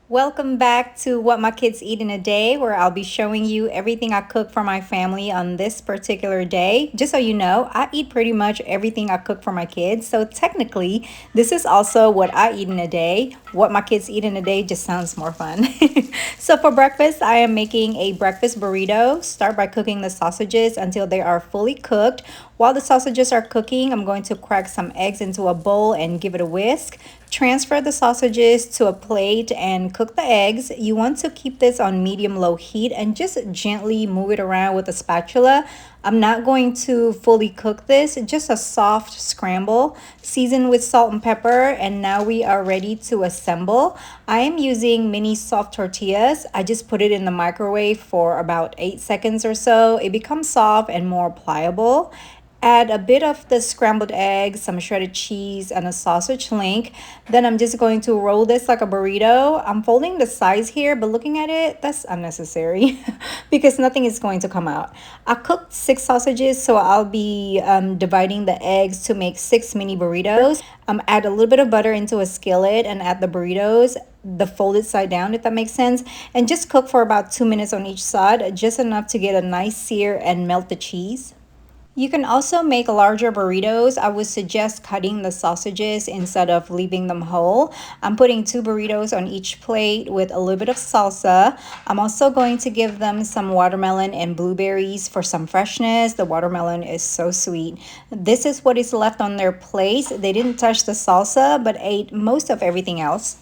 Welcome back to What My Kids Eat in a Day, where I'll be showing you everything I cook for my family on this particular day. Just so you know, I eat pretty much everything I cook for my kids. So technically, this is also what I eat in a day. What my kids eat in a day just sounds more fun. So for breakfast, I am making a breakfast burrito. Start by cooking the sausages until they are fully cooked. While the sausages are cooking, I'm going to crack some eggs into a bowl and give it a whisk. Transfer the sausages to a plate and cook the eggs. You want to keep this on medium-low heat and just gently move it around with a spatula. I'm not going to fully cook this, just a soft scramble. Season with salt and pepper, and now we are ready to assemble. I am using mini soft tortillas. I just put it in the microwave for about 8 seconds or so. It becomes soft and more pliable. Add a bit of the scrambled eggs, some shredded cheese, and a sausage link. Then I'm just going to roll this like a burrito. I'm folding the sides here, but looking at it, that's unnecessary because nothing is going to come out. I cooked 6 sausages, so I'll be dividing the eggs to make 6 mini burritos. Add a little bit of butter into a skillet and add the burritos, the folded side down, if that makes sense, and just cook for about 2 minutes on each side, just enough to get a nice sear and melt the cheese. You can also make larger burritos. I would suggest cutting the sausages instead of leaving them whole. I'm putting 2 burritos on each plate with a little bit of salsa. I'm also going to give them some watermelon and blueberries for some freshness. The watermelon is so sweet. This is what is left on their plates. They didn't touch the salsa but ate most of everything else.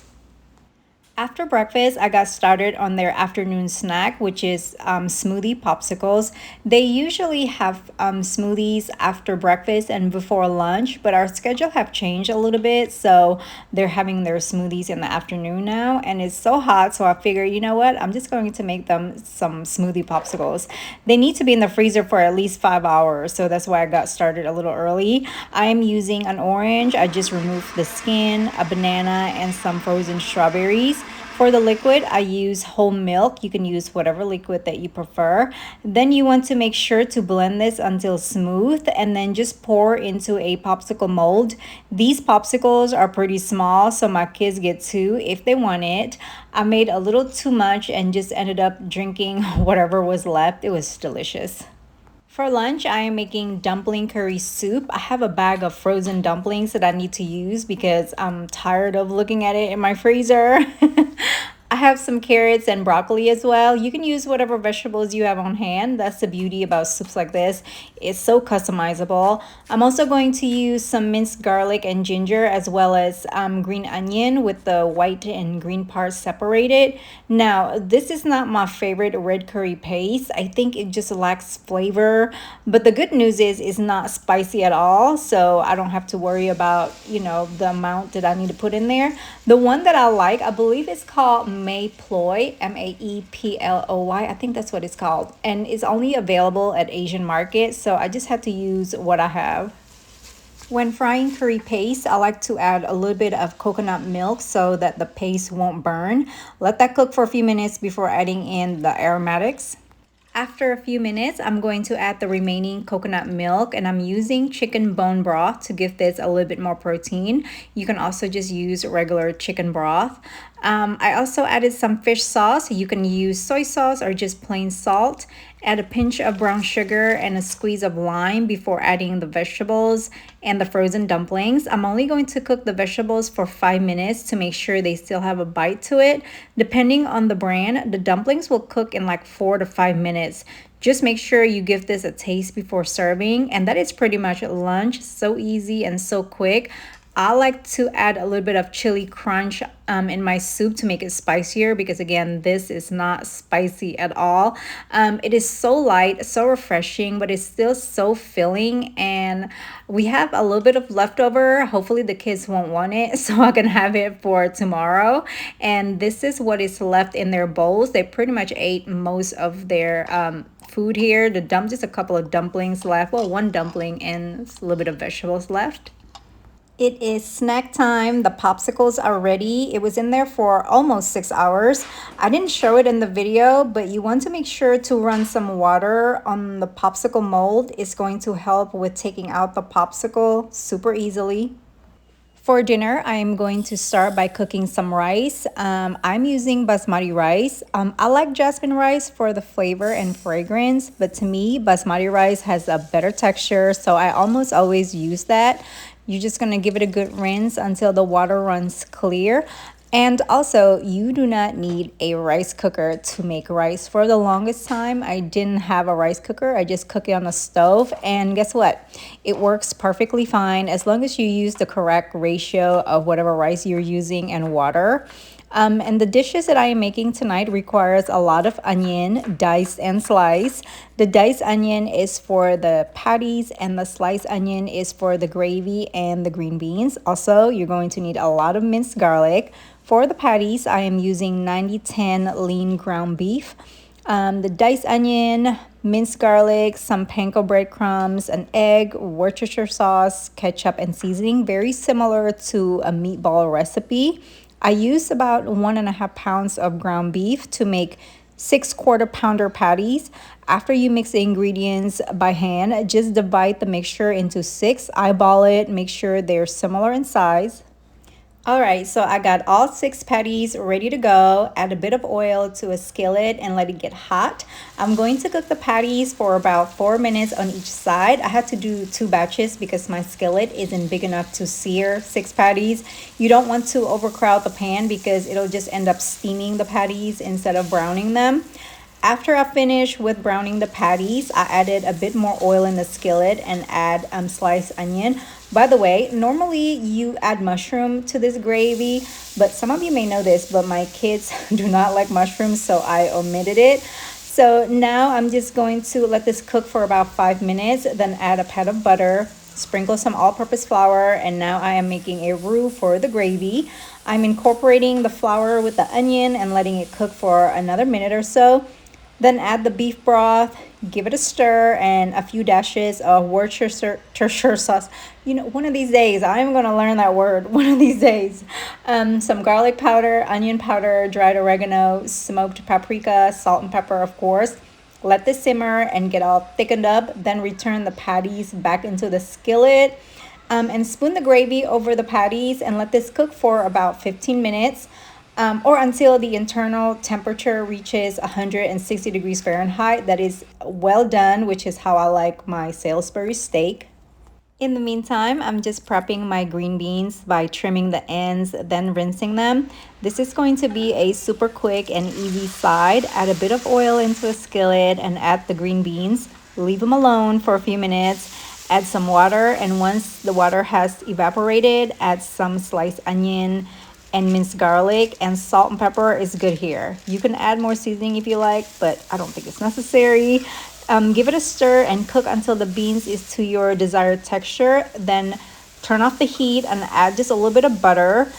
After breakfast, I got started on their afternoon snack, which is smoothie popsicles. They usually have smoothies after breakfast and before lunch, but our schedule have changed a little bit, so they're having their smoothies in the afternoon now, and it's so hot, so I figure, you know what, I'm just going to make them some smoothie popsicles. They need to be in the freezer for at least 5 hours, so that's why I got started a little early. I am using an orange. I just removed the skin, a banana, and some frozen strawberries. For the liquid, I use whole milk. You can use whatever liquid that you prefer. Then you want to make sure to blend this until smooth and then just pour into a popsicle mold. These popsicles are pretty small, so my kids get 2 if they want it. I made a little too much and just ended up drinking whatever was left. It was delicious. For lunch, I am making dumpling curry soup. I have a bag of frozen dumplings that I need to use because I'm tired of looking at it in my freezer. I have some carrots and broccoli as well. You can use whatever vegetables you have on hand. That's the beauty about soups like this. It's so customizable. I'm also going to use some minced garlic and ginger as well as green onion with the white and green parts separated. Now, this is not my favorite red curry paste. I think it just lacks flavor. But the good news is it's not spicy at all. So I don't have to worry about, the amount that I need to put in there. The one that I like, I believe it's called Mayploy, Maeploy. I think that's what it's called. And it's only available at Asian markets, so I just had to use what I have. When frying curry paste, I like to add a little bit of coconut milk so that the paste won't burn. Let that cook for a few minutes before adding in the aromatics. After a few minutes, I'm going to add the remaining coconut milk, and I'm using chicken bone broth to give this a little bit more protein. You can also just use regular chicken broth. I also added some fish sauce. You can use soy sauce or just plain salt. Add a pinch of brown sugar and a squeeze of lime before adding the vegetables and the frozen dumplings. I'm only going to cook the vegetables for 5 minutes to make sure they still have a bite to it. Depending on the brand, the dumplings will cook in like 4 to 5 minutes. Just make sure you give this a taste before serving, and that is pretty much lunch. So easy and so quick. I like to add a little bit of chili crunch in my soup to make it spicier because, again, this is not spicy at all. It is so light, so refreshing, but it's still so filling. And we have a little bit of leftover. Hopefully the kids won't want it, so I can have it for tomorrow. And this is what is left in their bowls. They pretty much ate most of their food here. Just a couple of dumplings left. Well, one dumpling and a little bit of vegetables left. It is snack time. The popsicles are ready. It was in there for almost 6 hours. I didn't show it in the video, but you want to make sure to run some water on the popsicle mold. It's going to help with taking out the popsicle super easily. For dinner, I am going to start by cooking some rice. I'm using basmati rice. I like jasmine rice for the flavor and fragrance, but to me, basmati rice has a better texture, so I almost always use that. You're just gonna give it a good rinse until the water runs clear. And also, you do not need a rice cooker to make rice. For the longest time, I didn't have a rice cooker. I just cook it on the stove. And guess what? It works perfectly fine as long as you use the correct ratio of whatever rice you're using and water. And the dishes that I am making tonight requires a lot of onion, diced and sliced. The diced onion is for the patties and the sliced onion is for the gravy and the green beans. Also, you're going to need a lot of minced garlic. For the patties, I am using 90-10 lean ground beef. The diced onion, minced garlic, some panko breadcrumbs, an egg, Worcestershire sauce, ketchup, and seasoning. Very similar to a meatball recipe. I use about 1.5 pounds of ground beef to make 6 quarter-pounder patties. After you mix the ingredients by hand, just divide the mixture into 6, eyeball it, make sure they're similar in size. All right, so I got all 6 patties ready to go. Add a bit of oil to a skillet and let it get hot. I'm going to cook the patties for about 4 minutes on each side. I had to do 2 batches because my skillet isn't big enough to sear 6 patties. You don't want to overcrowd the pan because it'll just end up steaming the patties instead of browning them. After I finish with browning the patties, I added a bit more oil in the skillet and add sliced onion. By the way, normally you add mushroom to this gravy, but some of you may know this, but my kids do not like mushrooms, so I omitted it. So now I'm just going to let this cook for about 5 minutes, then add a pat of butter, sprinkle some all-purpose flour, and now I am making a roux for the gravy. I'm incorporating the flour with the onion and letting it cook for another minute or so. Then add the beef broth, give it a stir, and a few dashes of Worcestershire sauce. You know, one of these days, I'm going to learn that word, one of these days. Some garlic powder, onion powder, dried oregano, smoked paprika, salt and pepper, of course. Let this simmer and get all thickened up. Then return the patties back into the skillet. And spoon the gravy over the patties and let this cook for about 15 minutes. Or until the internal temperature reaches 160 degrees Fahrenheit. That is well done, which is how I like my Salisbury steak. In the meantime, I'm just prepping my green beans by trimming the ends, then rinsing them. This is going to be a super quick and easy side. Add a bit of oil into a skillet and add the green beans. Leave them alone for a few minutes. Add some water, and once the water has evaporated, add some sliced onion and minced garlic, and salt and pepper is good here. You can add more seasoning if you like, but I don't think it's necessary. Give it a stir and cook until the beans is to your desired texture. Then turn off the heat and add just a little bit of butter.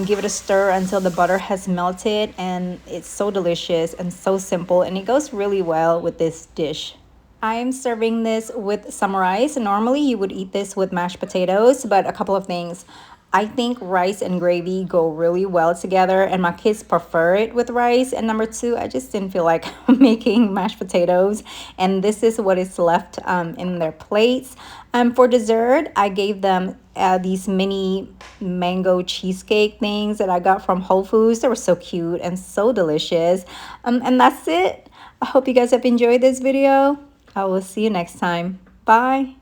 Give it a stir until the butter has melted, and it's so delicious and so simple, and it goes really well with this dish. I am serving this with some rice. Normally you would eat this with mashed potatoes, but a couple of things. I think rice and gravy go really well together, and my kids prefer it with rice. And number 2, I just didn't feel like making mashed potatoes, and this is what is left in their plates. For dessert, I gave them these mini mango cheesecake things that I got from Whole Foods. They were so cute and so delicious. And that's it. I hope you guys have enjoyed this video. I will see you next time. Bye.